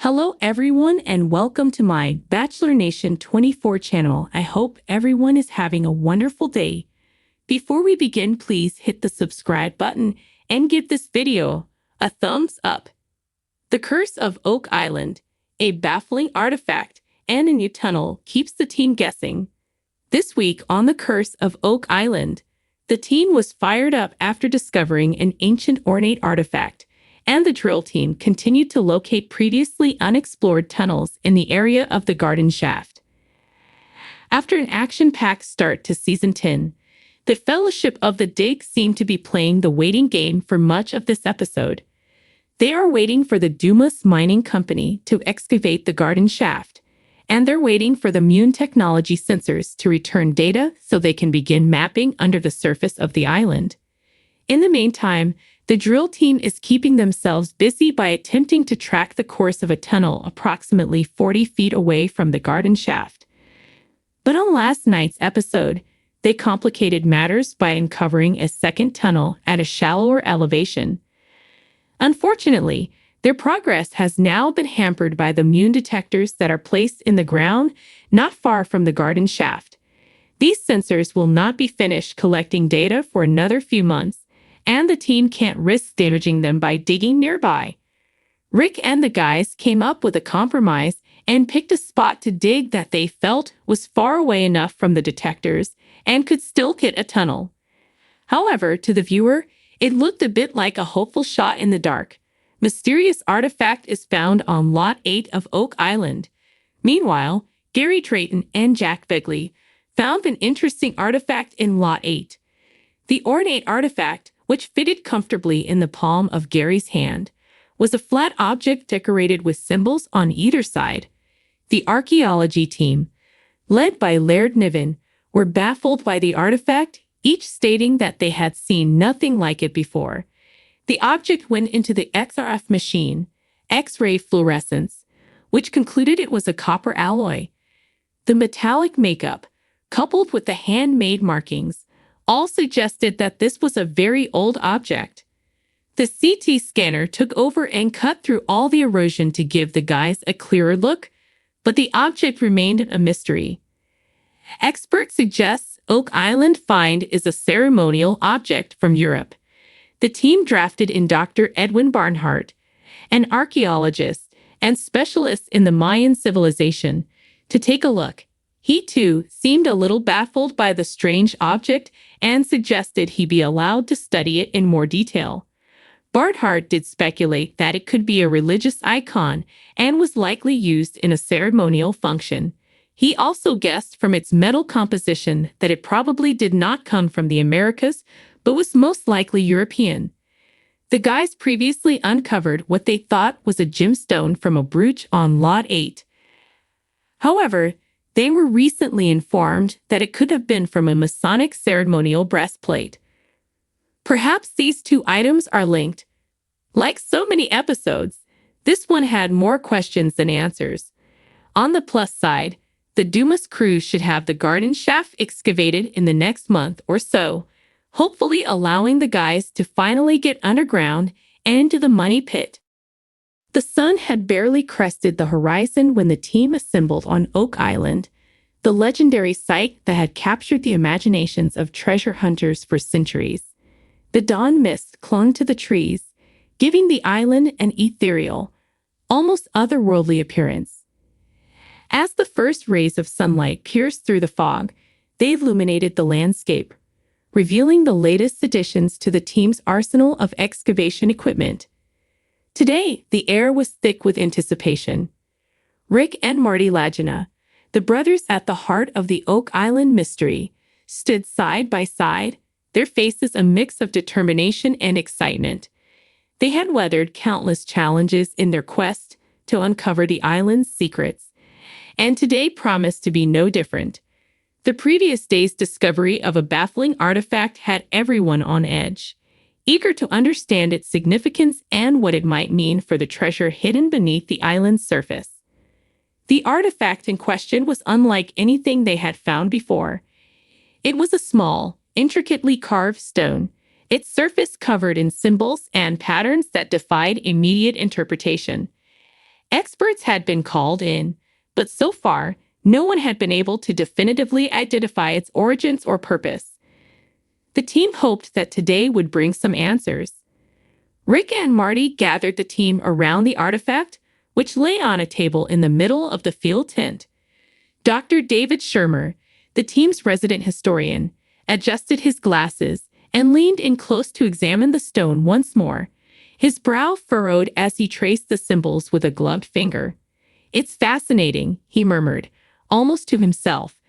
Hello everyone and welcome to my Bachelor Nation 24 channel. I hope everyone is having a wonderful day. Before we begin, please hit the subscribe button and give this video a thumbs up. The Curse of Oak Island, a baffling artifact and a new tunnel keeps the team guessing. This week on The Curse of Oak Island, the team was fired up after discovering an ancient ornate artifact, and the drill team continued to locate previously unexplored tunnels in the area of the garden shaft. After an action-packed start to Season 10, the Fellowship of the Dig seemed to be playing the waiting game for much of this episode. They are waiting for the Dumas Mining Company to excavate the garden shaft, and they're waiting for the Mune technology sensors to return data so they can begin mapping under the surface of the island. In the meantime, the drill team is keeping themselves busy by attempting to track the course of a tunnel approximately 40 feet away from the garden shaft. But on last night's episode, they complicated matters by uncovering a second tunnel at a shallower elevation. Unfortunately, their progress has now been hampered by the Mune detectors that are placed in the ground not far from the garden shaft. These sensors will not be finished collecting data for another few months, and the team can't risk damaging them by digging nearby. Rick and the guys came up with a compromise and picked a spot to dig that they felt was far away enough from the detectors and could still get a tunnel. However, to the viewer, it looked a bit like a hopeful shot in the dark. Mysterious artifact is found on Lot 8 of Oak Island. Meanwhile, Gary Drayton and Jack Begley found an interesting artifact in Lot 8. The ornate artifact, which fitted comfortably in the palm of Gary's hand, was a flat object decorated with symbols on either side. The archaeology team, led by Laird Niven, were baffled by the artifact, each stating that they had seen nothing like it before. The object went into the XRF machine, X-ray fluorescence, which concluded it was a copper alloy. The metallic makeup, coupled with the handmade markings, all suggested that this was a very old object. The CT scanner took over and cut through all the erosion to give the guys a clearer look, but the object remained a mystery. Expert suggests Oak Island find is a ceremonial object from Europe. The team drafted in Dr. Edwin Barnhart, an archaeologist and specialist in the Mayan civilization, to take a look. He, too, seemed a little baffled by the strange object and suggested he be allowed to study it in more detail. Barnhart did speculate that it could be a religious icon and was likely used in a ceremonial function. He also guessed from its metal composition that it probably did not come from the Americas, but was most likely European. The guys previously uncovered what they thought was a gemstone from a brooch on Lot 8. However, they were recently informed that it could have been from a Masonic ceremonial breastplate. Perhaps these two items are linked. Like so many episodes, this one had more questions than answers. On the plus side, the Dumas crew should have the garden shaft excavated in the next month or so, hopefully allowing the guys to finally get underground and into the money pit. The sun had barely crested the horizon when the team assembled on Oak Island, the legendary site that had captured the imaginations of treasure hunters for centuries. The dawn mist clung to the trees, giving the island an ethereal, almost otherworldly appearance. As the first rays of sunlight pierced through the fog, they illuminated the landscape, revealing the latest additions to the team's arsenal of excavation equipment. Today, the air was thick with anticipation. Rick and Marty Lagina, the brothers at the heart of the Oak Island mystery, stood side by side, their faces a mix of determination and excitement. They had weathered countless challenges in their quest to uncover the island's secrets, and today promised to be no different. The previous day's discovery of a baffling artifact had everyone on edge, eager to understand its significance and what it might mean for the treasure hidden beneath the island's surface. The artifact in question was unlike anything they had found before. It was a small, intricately carved stone, its surface covered in symbols and patterns that defied immediate interpretation. Experts had been called in, but so far, no one had been able to definitively identify its origins or purpose. The team hoped that today would bring some answers. Rick and Marty gathered the team around the artifact, which lay on a table in the middle of the field tent. Dr. David Shermer, the team's resident historian, adjusted his glasses and leaned in close to examine the stone once more. His brow furrowed as he traced the symbols with a gloved finger. "It's fascinating," he murmured, almost to himself.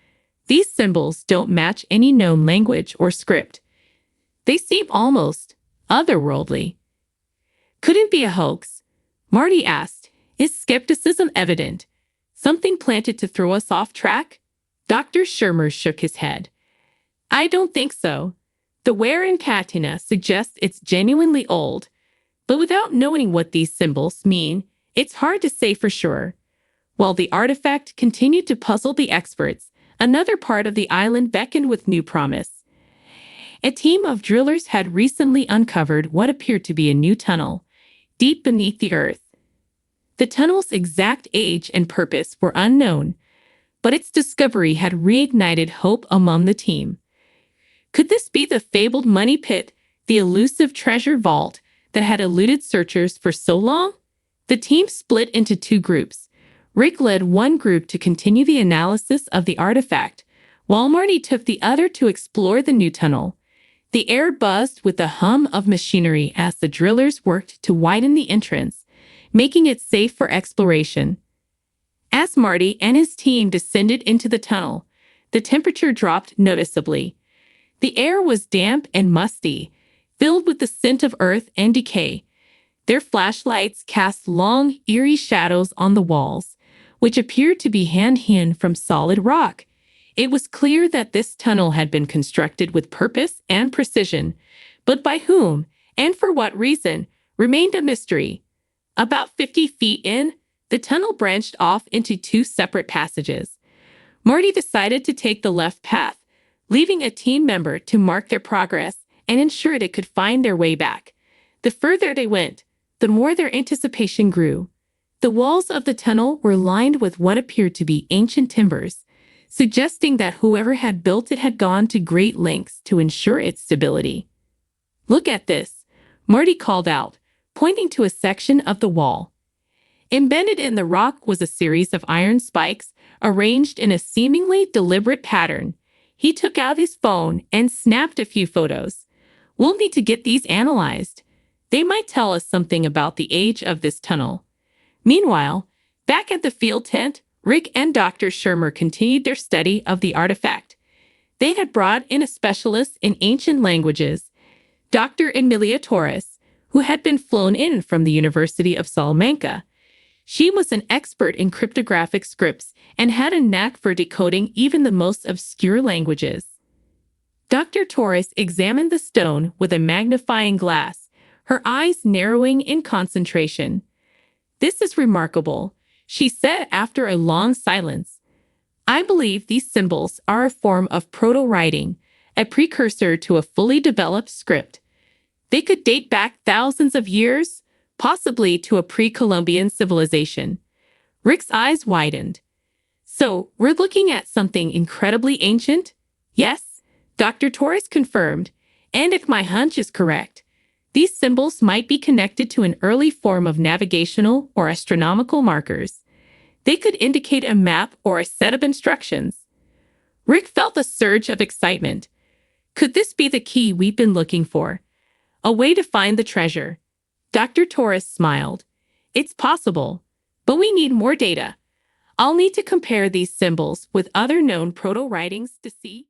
"These symbols don't match any known language or script. They seem almost otherworldly." "Couldn't be a hoax?" Marty asked, his skepticism evident. "Something planted to throw us off track?" Dr. Shermer shook his head. "I don't think so. The wear and patina suggests it's genuinely old, but without knowing what these symbols mean, it's hard to say for sure." While the artifact continued to puzzle the experts, another part of the island beckoned with new promise. A team of drillers had recently uncovered what appeared to be a new tunnel, deep beneath the earth. The tunnel's exact age and purpose were unknown, but its discovery had reignited hope among the team. Could this be the fabled money pit, the elusive treasure vault that had eluded searchers for so long? The team split into two groups. Rick led one group to continue the analysis of the artifact, while Marty took the other to explore the new tunnel. The air buzzed with the hum of machinery as the drillers worked to widen the entrance, making it safe for exploration. As Marty and his team descended into the tunnel, the temperature dropped noticeably. The air was damp and musty, filled with the scent of earth and decay. Their flashlights cast long, eerie shadows on the walls, which appeared to be hand-hewn from solid rock. It was clear that this tunnel had been constructed with purpose and precision, but by whom and for what reason remained a mystery. About 50 feet in, the tunnel branched off into two separate passages. Marty decided to take the left path, leaving a team member to mark their progress and ensure they could find their way back. The further they went, the more their anticipation grew. The walls of the tunnel were lined with what appeared to be ancient timbers, suggesting that whoever had built it had gone to great lengths to ensure its stability. "Look at this," Marty called out, pointing to a section of the wall. Embedded in the rock was a series of iron spikes arranged in a seemingly deliberate pattern. He took out his phone and snapped a few photos. "We'll need to get these analyzed. They might tell us something about the age of this tunnel." Meanwhile, back at the field tent, Rick and Dr. Shermer continued their study of the artifact. They had brought in a specialist in ancient languages, Dr. Emilia Torres, who had been flown in from the University of Salamanca. She was an expert in cryptographic scripts and had a knack for decoding even the most obscure languages. Dr. Torres examined the stone with a magnifying glass, her eyes narrowing in concentration. "This is remarkable," she said after a long silence. "I believe these symbols are a form of proto-writing, a precursor to a fully developed script. They could date back thousands of years, possibly to a pre-Columbian civilization." Rick's eyes widened. "So, we're looking at something incredibly ancient?" "Yes," Dr. Torres confirmed, "and if my hunch is correct, these symbols might be connected to an early form of navigational or astronomical markers. They could indicate a map or a set of instructions." Rick felt a surge of excitement. Could this be the key we've been looking for? A way to find the treasure? Dr. Torres smiled. "It's possible, but we need more data. I'll need to compare these symbols with other known proto-writings to see